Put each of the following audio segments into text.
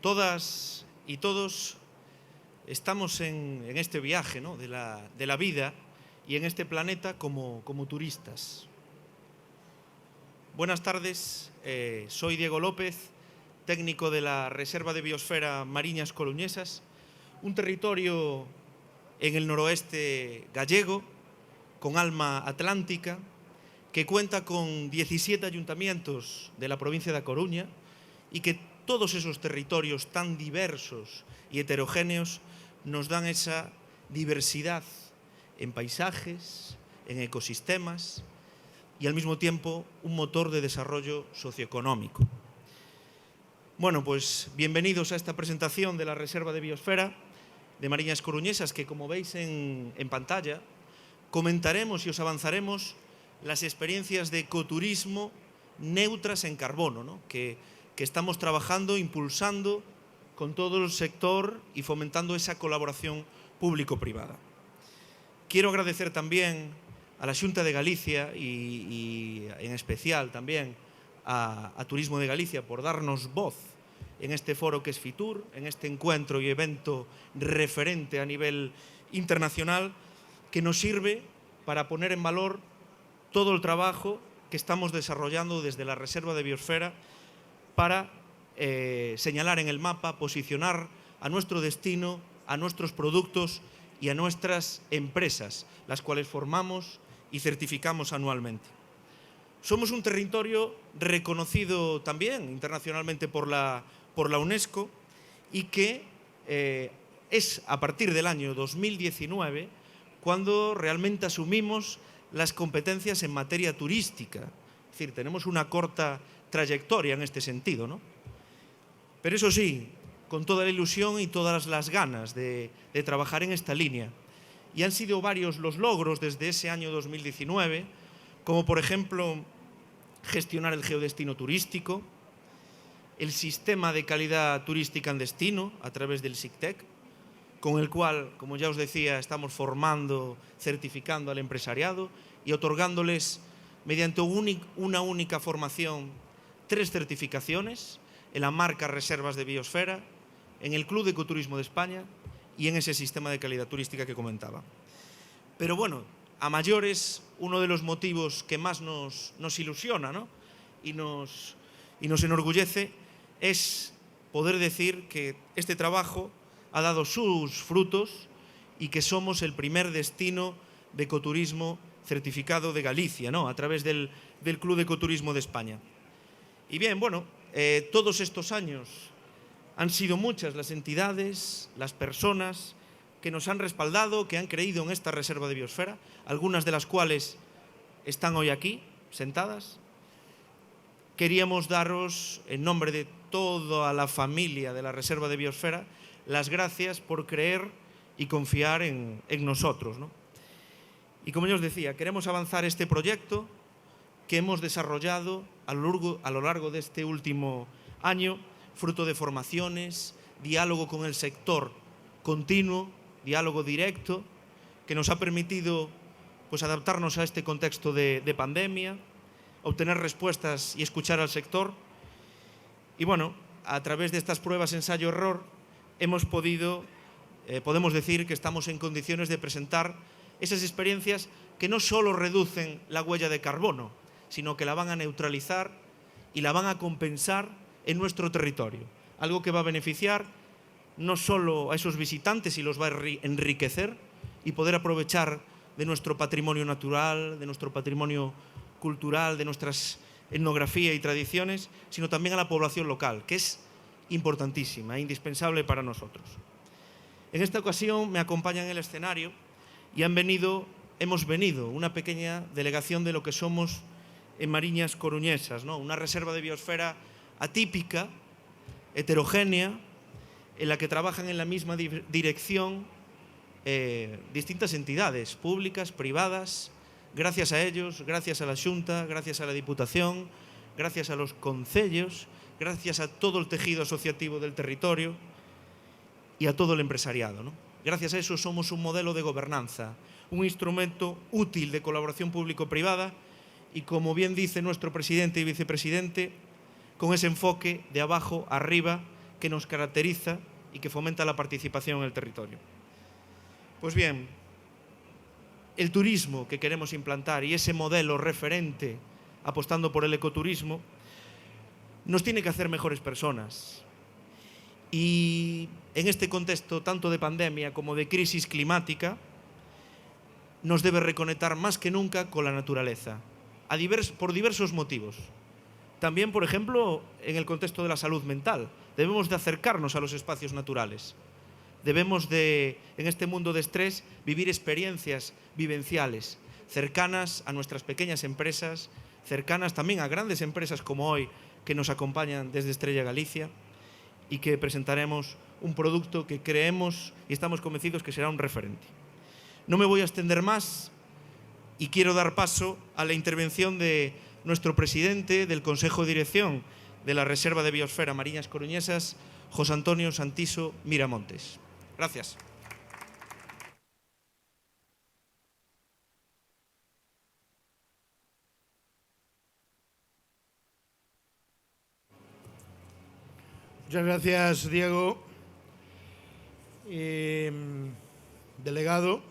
Todas y todos estamos en este viaje, ¿no?, de la vida y en este planeta como turistas. Buenas tardes, soy Diego López, técnico de la Reserva de Biosfera Mariñas Coruñesas, un territorio en el noroeste gallego, con alma atlántica, que cuenta con 17 ayuntamientos de la provincia de A Coruña y que todos esos territorios tan diversos y heterogéneos nos dan esa diversidad en paisajes, en ecosistemas y al mismo tiempo un motor de desarrollo socioeconómico. Bueno, pues bienvenidos a esta presentación de la Reserva de Biosfera de Mariñas Coruñesas, que como veis en pantalla, comentaremos y os avanzaremos las experiencias de ecoturismo neutras en carbono, ¿no?, que estamos trabajando, impulsando con todo el sector y fomentando esa colaboración público-privada. Quiero agradecer también a la Xunta de Galicia y en especial también a Turismo de Galicia por darnos voz en este foro que es Fitur, en este encuentro y evento referente a nivel internacional que nos sirve para poner en valor todo el trabajo que estamos desarrollando desde la Reserva de Biosfera para señalar en el mapa, posicionar a nuestro destino, a nuestros productos y a nuestras empresas, las cuales formamos y certificamos anualmente. Somos un territorio reconocido también internacionalmente por la UNESCO y que es a partir del año 2019 cuando realmente asumimos las competencias en materia turística. Es decir, tenemos una corta trayectoria en este sentido, ¿no? Pero eso sí, con toda la ilusión y todas las ganas de trabajar en esta línea. Y han sido varios los logros desde ese año 2019, como por ejemplo gestionar el geodestino turístico, el sistema de calidad turística en destino a través del SICTEC, con el cual, como ya os decía, estamos formando, certificando al empresariado y otorgándoles, mediante una única formación, 3 certificaciones en la marca Reservas de Biosfera, en el Club de Ecoturismo de España y en ese sistema de calidad turística que comentaba. Pero bueno, a mayores, uno de los motivos que más nos ilusiona, ¿no?, y nos enorgullece es poder decir que este trabajo ha dado sus frutos y que somos el primer destino de ecoturismo certificado de Galicia, ¿no?, a través del Club de Ecoturismo de España. Y bien, bueno, todos estos años han sido muchas las entidades, las personas que nos han respaldado, que han creído en esta Reserva de Biosfera, algunas de las cuales están hoy aquí, sentadas. Queríamos daros, en nombre de toda la familia de la Reserva de Biosfera, las gracias por creer y confiar en nosotros, ¿no? Y como ya os decía, queremos avanzar este proyecto que hemos desarrollado a lo largo de este último año, fruto de formaciones, diálogo con el sector continuo, diálogo directo, que nos ha permitido pues adaptarnos a este contexto de pandemia, obtener respuestas y escuchar al sector. Y bueno, a través de estas pruebas ensayo-error podemos decir que estamos en condiciones de presentar esas experiencias que no solo reducen la huella de carbono, sino que la van a neutralizar y la van a compensar en nuestro territorio. Algo que va a beneficiar no solo a esos visitantes y los va a enriquecer y poder aprovechar de nuestro patrimonio natural, de nuestro patrimonio cultural, de nuestras etnografía y tradiciones, sino también a la población local, que es importantísima e indispensable para nosotros. En esta ocasión me acompaña en el escenario y hemos venido una pequeña delegación de lo que somos en Mariñas Coruñesas, ¿no?, una reserva de biosfera atípica, heterogénea, en la que trabajan en la misma dirección distintas entidades públicas, privadas. Gracias a ellos, gracias a la Xunta, gracias a la Diputación, gracias a los concellos, gracias a todo el tejido asociativo del territorio y a todo el empresariado, ¿no? Gracias a eso somos un modelo de gobernanza, un instrumento útil de colaboración público-privada y, como bien dice nuestro presidente y vicepresidente, con ese enfoque de abajo arriba que nos caracteriza y que fomenta la participación en el territorio. Pues bien, el turismo que queremos implantar y ese modelo referente apostando por el ecoturismo nos tiene que hacer mejores personas. Y en este contexto tanto de pandemia como de crisis climática nos debe reconectar más que nunca con la naturaleza, por diversos motivos. También, por ejemplo, en el contexto de la salud mental, debemos de acercarnos a los espacios naturales. Debemos de, en este mundo de estrés, vivir experiencias vivenciales, cercanas a nuestras pequeñas empresas, cercanas también a grandes empresas como hoy, que nos acompañan desde Estrella Galicia, y que presentaremos un producto que creemos y estamos convencidos que será un referente. No me voy a extender más y quiero dar paso a la intervención de nuestro presidente del Consejo de Dirección de la Reserva de Biosfera Mariñas Coruñesas, José Antonio Santiso Miramontes. Gracias. Muchas gracias, Diego. Delegado,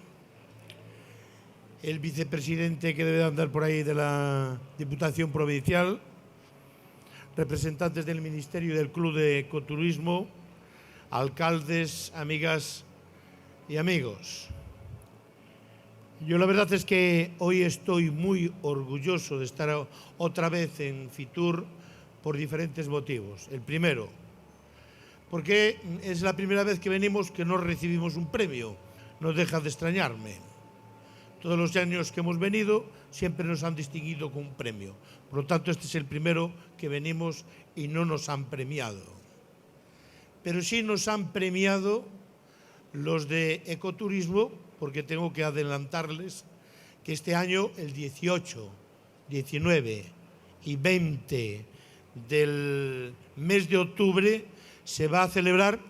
el vicepresidente que debe de andar por ahí de la Diputación Provincial, representantes del Ministerio y del Club de Ecoturismo, alcaldes, amigas y amigos. Yo la verdad es que hoy estoy muy orgulloso de estar otra vez en Fitur por diferentes motivos. El primero, porque es la primera vez que venimos que no recibimos un premio. No deja de extrañarme. Todos los años que hemos venido siempre nos han distinguido con un premio. Por lo tanto, este es el primero que venimos y no nos han premiado. Pero sí nos han premiado los de ecoturismo, porque tengo que adelantarles que este año, el 18, 19 y 20 del mes de octubre, se va a celebrar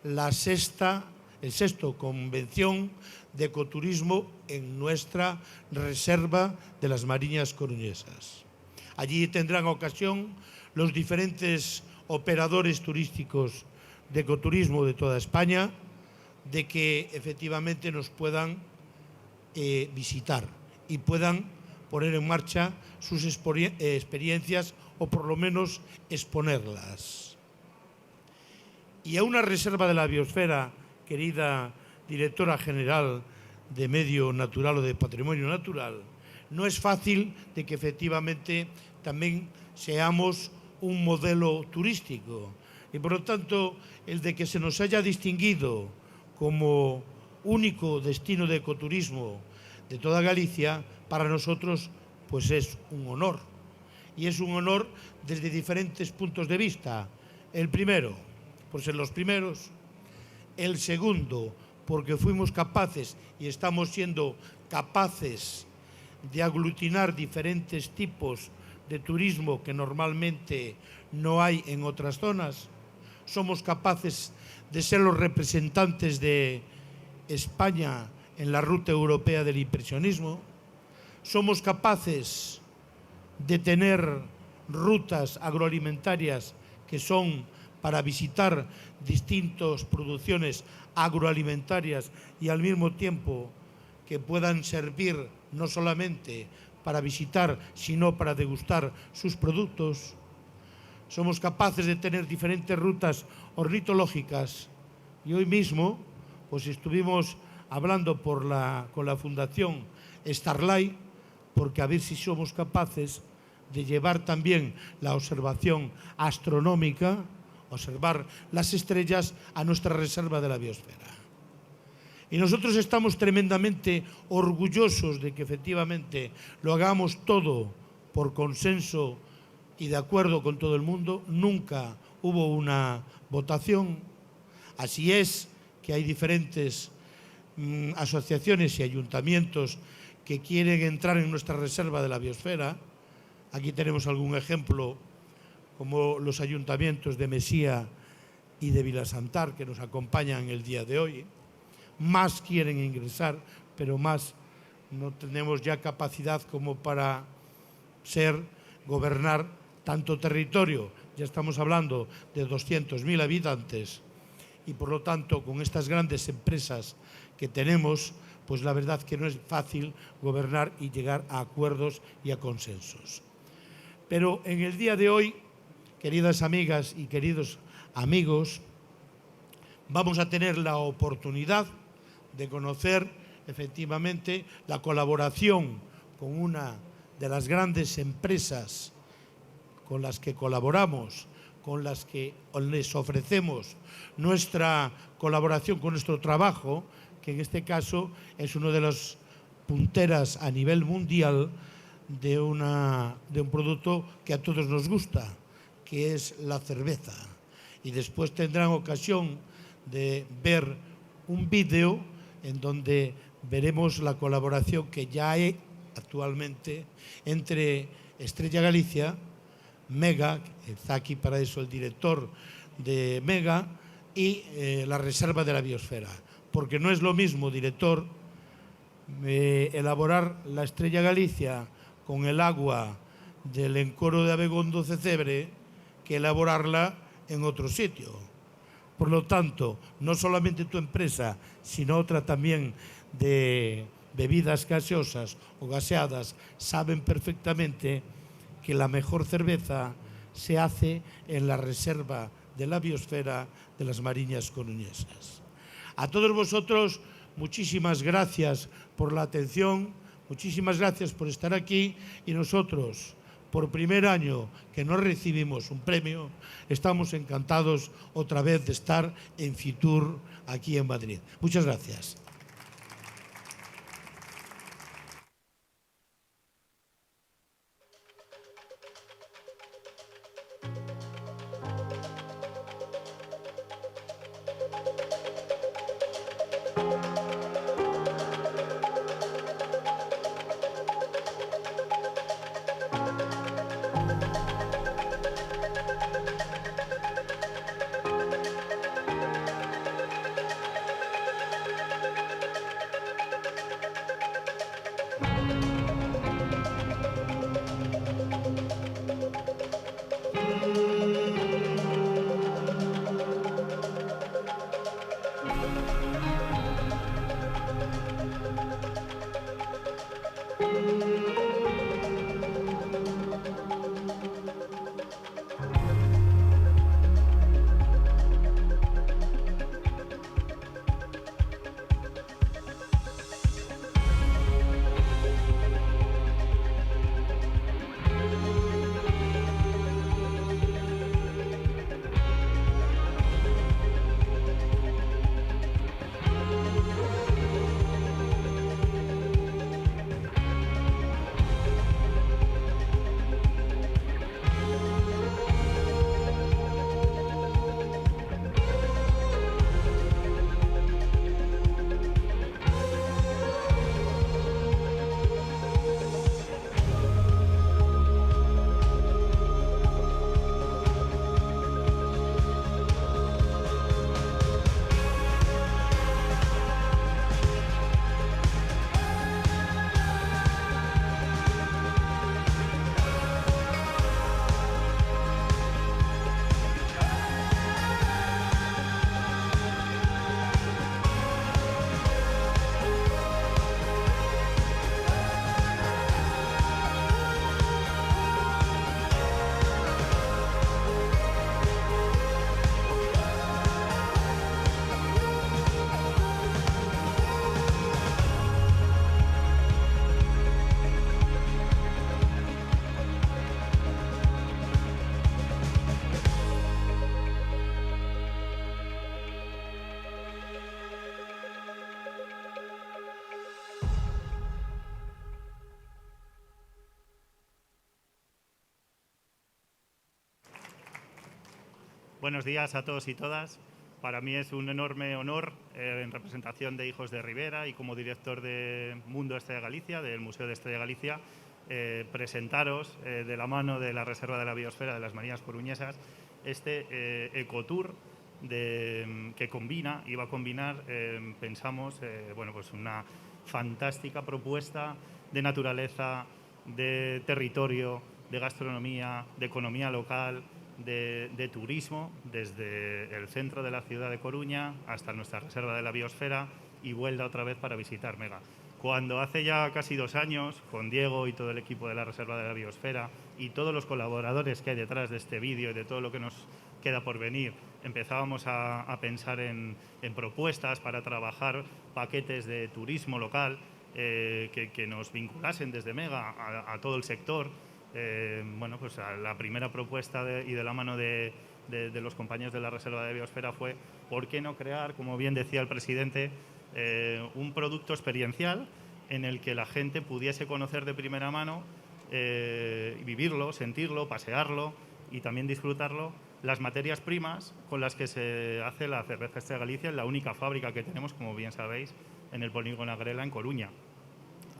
el sexto convención de ecoturismo en nuestra reserva de las Mariñas Coruñesas. Allí tendrán ocasión los diferentes operadores turísticos de ecoturismo de toda España de que efectivamente nos puedan visitar y puedan poner en marcha sus experiencias o por lo menos exponerlas. Y a una reserva de la biosfera, querida directora general de Medio Natural o de Patrimonio Natural, no es fácil de que efectivamente también seamos un modelo turístico. Y por lo tanto, el de que se nos haya distinguido como único destino de ecoturismo de toda Galicia, para nosotros pues es un honor. Y es un honor desde diferentes puntos de vista. El primero, por ser los primeros. El segundo, porque fuimos capaces y estamos siendo capaces de aglutinar diferentes tipos de turismo que normalmente no hay en otras zonas. Somos capaces de ser los representantes de España en la ruta europea del impresionismo. Somos capaces de tener rutas agroalimentarias que son para visitar distintas producciones agroalimentarias y al mismo tiempo que puedan servir no solamente para visitar, sino para degustar sus productos. Somos capaces de tener diferentes rutas ornitológicas y hoy mismo pues estuvimos hablando con la Fundación Starlight porque a ver si somos capaces de llevar también la observación astronómica, observar las estrellas a nuestra reserva de la biosfera. Y nosotros estamos tremendamente orgullosos de que efectivamente lo hagamos todo por consenso y de acuerdo con todo el mundo. Nunca hubo una votación. Así es que hay diferentes asociaciones y ayuntamientos que quieren entrar en nuestra reserva de la biosfera. Aquí tenemos algún ejemplo, como los ayuntamientos de Mesía y de Vilasantar, que nos acompañan el día de hoy. Más quieren ingresar, pero más no tenemos ya capacidad como para gobernar tanto territorio. ya estamos hablando de 200.000 habitantes y por lo tanto con estas grandes empresas que tenemos, pues la verdad que no es fácil gobernar y llegar a acuerdos y a consensos. Pero en el día de hoy, queridas amigas y queridos amigos, vamos a tener la oportunidad de conocer efectivamente la colaboración con una de las grandes empresas con las que colaboramos, con las que les ofrecemos nuestra colaboración con nuestro trabajo, que en este caso es una de las punteras a nivel mundial de un producto que a todos nos gusta, que es la cerveza. Y después tendrán ocasión de ver un vídeo en donde veremos la colaboración que ya hay actualmente entre Estrella Galicia, Mega, está aquí para eso el director de Mega, y la Reserva de la Biosfera. Porque no es lo mismo, director, elaborar la Estrella Galicia con el agua del encoro de Abegondo Cecebre que elaborarla en otro sitio. Por lo tanto, no solamente tu empresa, sino otra también de bebidas gaseosas o gaseadas, saben perfectamente que la mejor cerveza se hace en la Reserva de la Biosfera de las Mariñas Coruñesas. A todos vosotros, muchísimas gracias por la atención, muchísimas gracias por estar aquí, y nosotros, por primer año que no recibimos un premio, estamos encantados otra vez de estar en Fitur aquí en Madrid. Muchas gracias. Buenos días a todos y todas. Para mí es un enorme honor, en representación de Hijos de Ribera y como director de Mundo Estrella Galicia, del Museo de Estrella Galicia, presentaros de la mano de la Reserva de la Biosfera de las Mariñas Coruñesas este ecotour que combina y va a combinar, pensamos, pues una fantástica propuesta de naturaleza, de territorio, de gastronomía, de economía local, de turismo desde el centro de la ciudad de Coruña hasta nuestra reserva de la biosfera y vuelta otra vez para visitar Mega. Cuando hace ya casi 2 años, con Diego y todo el equipo de la reserva de la biosfera y todos los colaboradores que hay detrás de este vídeo y de todo lo que nos queda por venir, empezábamos a pensar en propuestas para trabajar paquetes de turismo local que nos vinculasen desde Mega a todo el sector. Bueno, pues la primera propuesta y de la mano de los compañeros de la Reserva de Biosfera fue ¿por qué no crear, como bien decía el presidente, un producto experiencial en el que la gente pudiese conocer de primera mano, vivirlo, sentirlo, pasearlo y también disfrutarlo, las materias primas con las que se hace la cerveza Estrella Galicia en la única fábrica que tenemos, como bien sabéis, en el Polígono Agrela, en Coruña,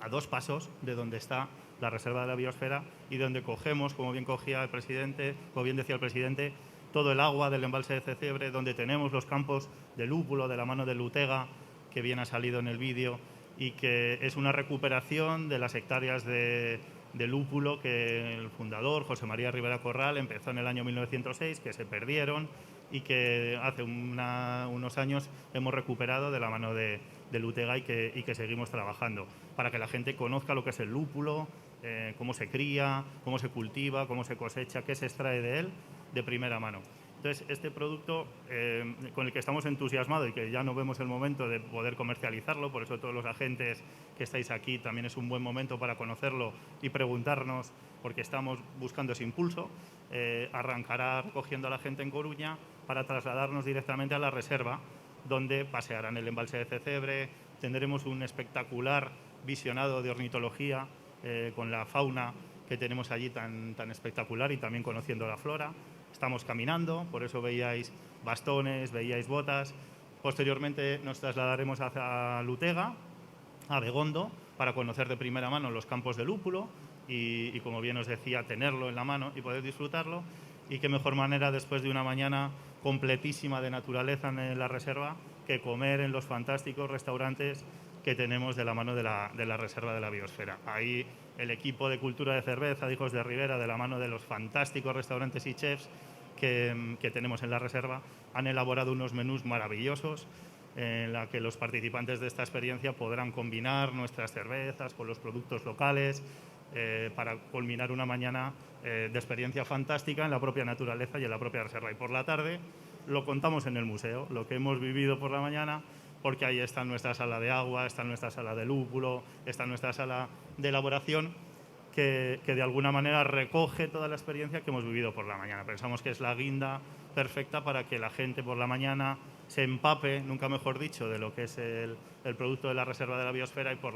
a 2 pasos de donde está la Reserva de la Biosfera y donde cogemos, como bien decía el presidente, todo el agua del embalse de Cecebre, donde tenemos los campos de lúpulo de la mano de Lutega, que bien ha salido en el vídeo, y que es una recuperación de las hectáreas de lúpulo que el fundador, José María Rivera Corral, empezó en el año 1906, que se perdieron y que hace unos años hemos recuperado de la mano de Lutega y que seguimos trabajando para que la gente conozca lo que es el lúpulo, cómo se cría, cómo se cultiva, cómo se cosecha, qué se extrae de él de primera mano. Entonces, este producto con el que estamos entusiasmados y que ya no vemos el momento de poder comercializarlo, por eso todos los agentes que estáis aquí también es un buen momento para conocerlo y preguntarnos, porque estamos buscando ese impulso, arrancará recogiendo a la gente en Coruña para trasladarnos directamente a la reserva, donde pasearán el embalse de Cecebre, tendremos un espectacular visionado de ornitología con la fauna que tenemos allí tan espectacular y también conociendo la flora. Estamos caminando, por eso veíais bastones, veíais botas. Posteriormente nos trasladaremos hacia Lutega, a Begondo, para conocer de primera mano los campos de lúpulo y como bien os decía, tenerlo en la mano y poder disfrutarlo. Y qué mejor manera, después de una mañana completísima de naturaleza en la reserva, que comer en los fantásticos restaurantes que tenemos de la mano de la Reserva de la Biosfera. Ahí el equipo de cultura de cerveza de Hijos de Ribera, de la mano de los fantásticos restaurantes y chefs que tenemos en la reserva, han elaborado unos menús maravillosos en la que los participantes de esta experiencia podrán combinar nuestras cervezas con los productos locales para culminar una mañana de experiencia fantástica en la propia naturaleza y en la propia reserva. Y por la tarde lo contamos en el museo, lo que hemos vivido por la mañana, porque ahí está nuestra sala de agua, está nuestra sala de lúpulo, está nuestra sala de elaboración, que de alguna manera recoge toda la experiencia que hemos vivido por la mañana. Pensamos que es la guinda perfecta para que la gente por la mañana se empape, nunca mejor dicho, de lo que es el producto de la Reserva de la Biosfera y por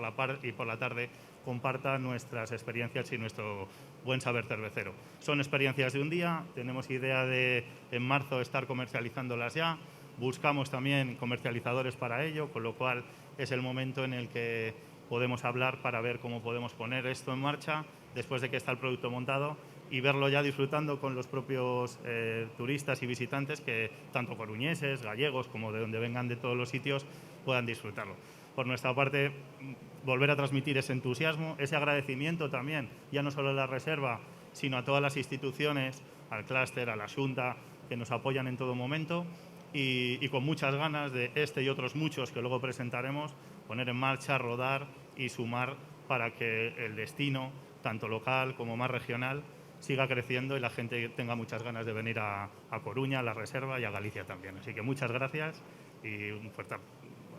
la tarde comparta nuestras experiencias y nuestro buen saber cervecero. Son experiencias de un día, tenemos idea de en marzo estar comercializándolas ya, buscamos también comercializadores para ello, con lo cual es el momento en el que podemos hablar para ver cómo podemos poner esto en marcha después de que está el producto montado y verlo ya disfrutando con los propios turistas y visitantes que tanto coruñeses, gallegos, como de donde vengan de todos los sitios puedan disfrutarlo. Por nuestra parte, volver a transmitir ese entusiasmo, ese agradecimiento también, ya no solo a la reserva, sino a todas las instituciones, al clúster, a la Xunta, que nos apoyan en todo momento y con muchas ganas de este y otros muchos que luego presentaremos, poner en marcha, rodar y sumar para que el destino, tanto local como más regional, siga creciendo y la gente tenga muchas ganas de venir a Coruña, a la Reserva y a Galicia también. Así que muchas gracias y un fuerte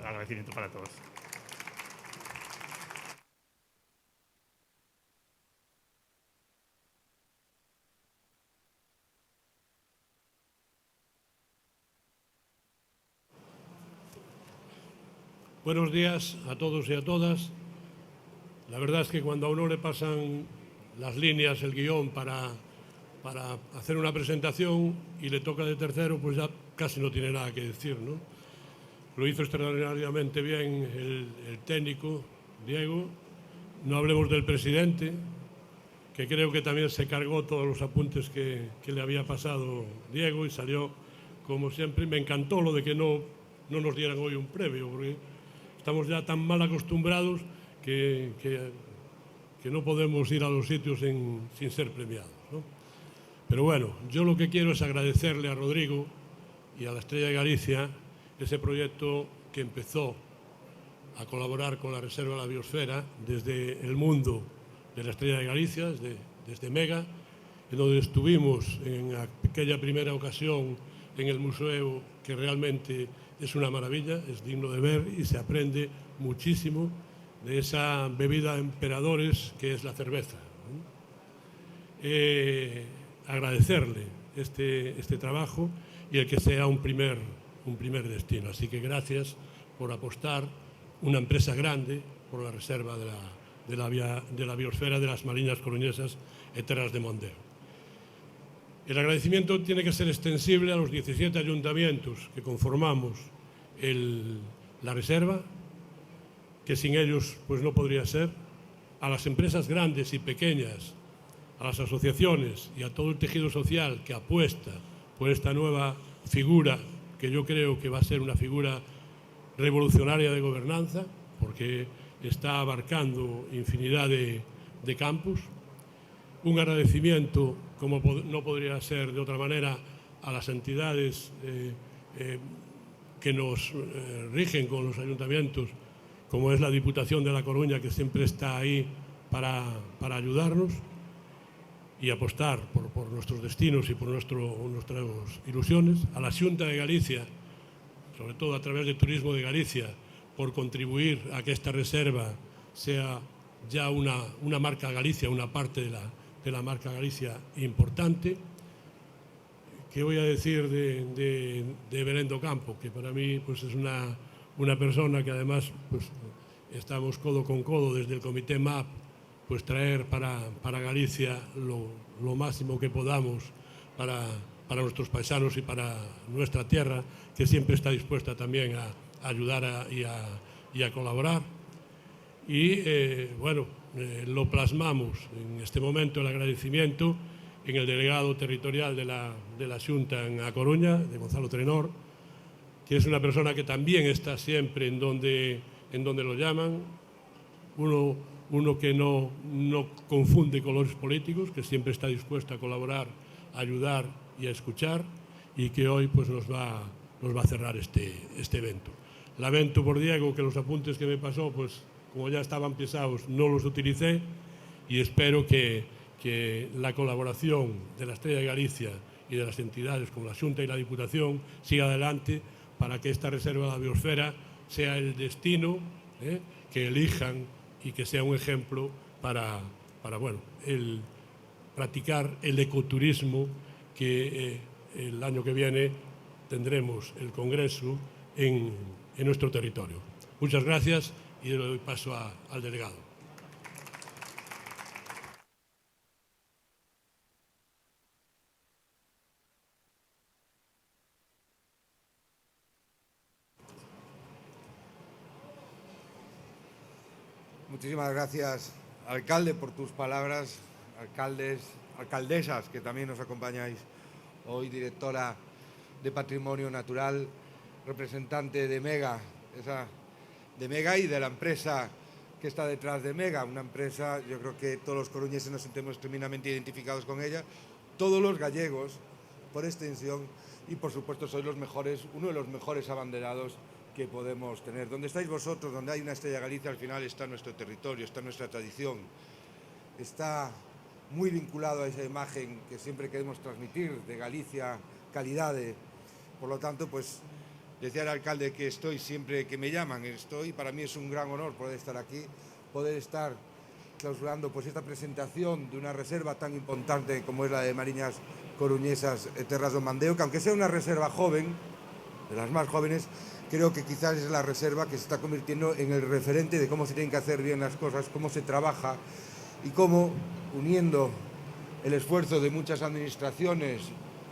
agradecimiento para todos. Buenos días a todos y a todas. La verdad es que cuando a uno le pasan las líneas, el guión para hacer una presentación y le toca de tercero, pues ya casi no tiene nada que decir, ¿no? Lo hizo extraordinariamente bien el técnico, Diego. No hablemos del presidente, que creo que también se cargó todos los apuntes que le había pasado Diego y salió como siempre. Me encantó lo de que no nos dieran hoy un premio, porque estamos ya tan mal acostumbrados que no podemos ir a los sitios sin ser premiados, ¿no? Pero bueno, yo lo que quiero es agradecerle a Rodrigo y a la Estrella de Galicia ese proyecto que empezó a colaborar con la Reserva de la Biosfera desde el mundo de la Estrella de Galicia, desde Mega, en donde estuvimos en aquella primera ocasión en el museo, que realmente es una maravilla, es digno de ver y se aprende muchísimo de esa bebida de emperadores que es la cerveza. Agradecerle este trabajo y el que sea un primer destino. Así que gracias por apostar una empresa grande por la reserva de la biosfera de las Mariñas Coruñesas e Terras de Mondeo. El agradecimiento tiene que ser extensible a los 17 ayuntamientos que conformamos la reserva, que sin ellos pues no podría ser, a las empresas grandes y pequeñas, a las asociaciones y a todo el tejido social que apuesta por esta nueva figura, que yo creo que va a ser una figura revolucionaria de gobernanza, porque está abarcando infinidad de campos. Un agradecimiento, como no podría ser de otra manera, a las entidades que nos rigen con los ayuntamientos, como es la Diputación de La Coruña, que siempre está ahí para ayudarnos y apostar por nuestros destinos y por nuestras ilusiones. A la Xunta de Galicia, sobre todo a través de Turismo de Galicia, por contribuir a que esta reserva sea ya una marca Galicia, una parte de la marca Galicia importante. ¿Qué voy a decir de Belén do Campo? Que para mí pues, es una persona que además pues, estamos codo con codo desde el Comité MAP, pues traer para Galicia lo máximo que podamos para nuestros paisanos y para nuestra tierra, que siempre está dispuesta también a ayudar y a colaborar. Y lo plasmamos en este momento el agradecimiento en el delegado territorial de la Xunta en A Coruña, de Gonzalo Trenor, que es una persona que también está siempre en donde lo llaman, uno que no confunde colores políticos, que siempre está dispuesto a colaborar, a ayudar y a escuchar, y que hoy pues, nos va a cerrar este evento. Lamento por Diego que los apuntes que me pasó, pues como ya estaban pesados, no los utilicé, y espero que la colaboración de la Estrella de Galicia y de las entidades como la Xunta y la Diputación siga adelante para que esta reserva de la biosfera sea el destino que elijan y que sea un ejemplo para practicar el ecoturismo, que el año que viene tendremos el Congreso en nuestro territorio. Muchas gracias y le doy paso al delegado. Muchísimas gracias, alcalde, por tus palabras, alcaldes, alcaldesas que también nos acompañáis hoy, directora de Patrimonio Natural, representante de Mega, y de la empresa que está detrás de Mega, una empresa, yo creo que todos los coruñeses nos sentimos tremendamente identificados con ella, todos los gallegos, por extensión, y por supuesto sois uno de los mejores abanderados que podemos tener. Donde estáis vosotros, donde hay una Estrella Galicia, al final está nuestro territorio, está nuestra tradición, está muy vinculado a esa imagen que siempre queremos transmitir de Galicia, calidad. Por lo tanto, pues decía el alcalde que estoy siempre que me llaman, para mí es un gran honor poder estar aquí, poder estar clausurando pues esta presentación de una reserva tan importante como es la de Mariñas Coruñesas e Terras do Mondeo, que aunque sea una reserva joven, de las más jóvenes, creo que quizás es la reserva que se está convirtiendo en el referente de cómo se tienen que hacer bien las cosas, cómo se trabaja y cómo, uniendo el esfuerzo de muchas administraciones,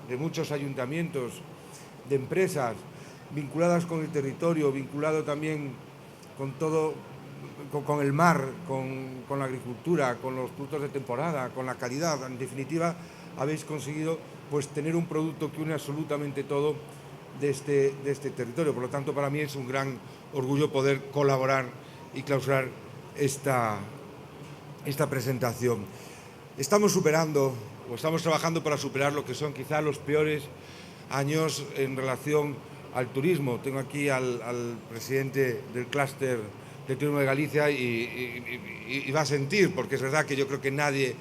de muchos ayuntamientos, de empresas vinculadas con el territorio, vinculado también con todo, con el mar, con la agricultura, con los productos de temporada, con la calidad. En definitiva, habéis conseguido pues tener un producto que une absolutamente todo de este territorio. Por lo tanto, para mí es un gran orgullo poder colaborar y clausurar esta presentación. estamos superando o estamos trabajando para superar lo que son quizá los peores años en relación al turismo. Tengo aquí al presidente del clúster de turismo de Galicia y va a sentir, porque es verdad que yo creo que nadie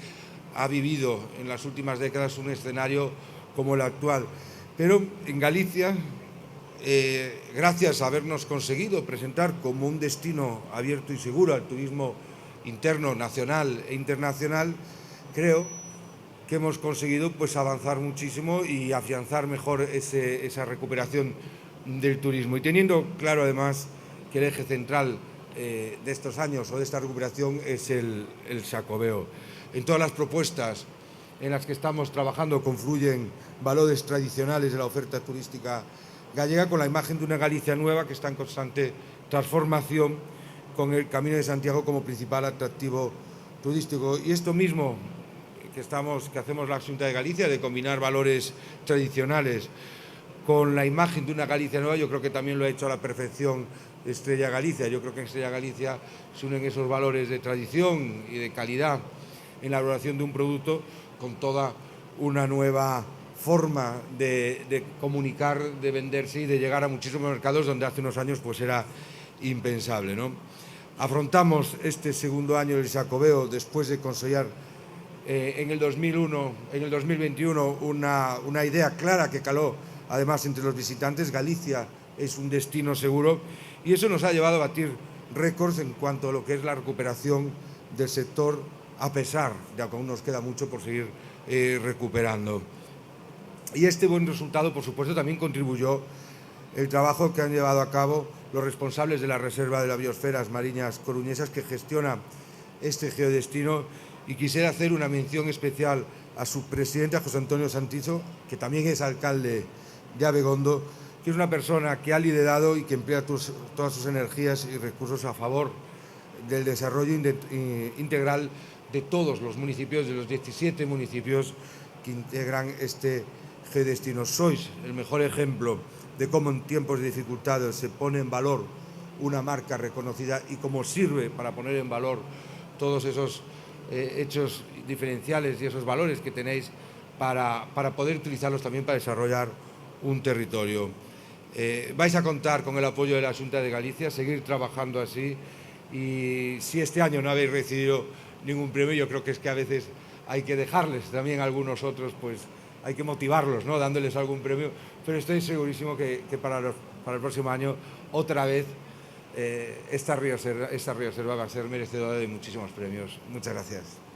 ha vivido en las últimas décadas un escenario como el actual. Pero en Galicia, gracias a habernos conseguido presentar como un destino abierto y seguro al turismo interno, nacional e internacional, creo que hemos conseguido pues avanzar muchísimo y afianzar mejor esa recuperación del turismo. Y teniendo claro además que el eje central de estos años o de esta recuperación es el Xacobeo. En todas las propuestas en las que estamos trabajando confluyen valores tradicionales de la oferta turística gallega con la imagen de una Galicia nueva que está en constante transformación, con el Camino de Santiago como principal atractivo turístico. Y esto mismo que hacemos la Xunta de Galicia, de combinar valores tradicionales con la imagen de una Galicia nueva, yo creo que también lo ha hecho a la perfección Estrella Galicia. Yo creo que en Estrella Galicia se unen esos valores de tradición y de calidad en la elaboración de un producto con toda una nueva forma de comunicar, de venderse y de llegar a muchísimos mercados donde hace unos años pues era impensable, ¿no? Afrontamos este segundo año del Xacobeo después de consolidar en el 2021 una idea clara que caló además entre los visitantes. Galicia es un destino seguro y eso nos ha llevado a batir récords en cuanto a lo que es la recuperación del sector, a pesar de que aún nos queda mucho por seguir recuperando. Y este buen resultado, por supuesto, también contribuyó el trabajo que han llevado a cabo los responsables de la Reserva de las Biosferas Mariñas Coruñesas, que gestiona este geodestino. Y quisiera hacer una mención especial a su presidente, a José Antonio Santiso, que también es alcalde de Abegondo, que es una persona que ha liderado y que emplea todas sus energías y recursos a favor del desarrollo integral de todos los municipios, de los 17 municipios que integran este geodestino. Sois el mejor ejemplo de cómo en tiempos de dificultades se pone en valor una marca reconocida y cómo sirve para poner en valor todos esos hechos diferenciales y esos valores que tenéis para poder utilizarlos también para desarrollar un territorio. Vais a contar con el apoyo de la Xunta de Galicia, seguir trabajando así, y si este año no habéis recibido ningún premio, yo creo que es que a veces hay que dejarles también a algunos otros, pues hay que motivarlos, ¿no?, dándoles algún premio, pero estoy segurísimo que para el próximo año otra vez esta Ría Serva va a ser merecedora de muchísimos premios. Muchas gracias.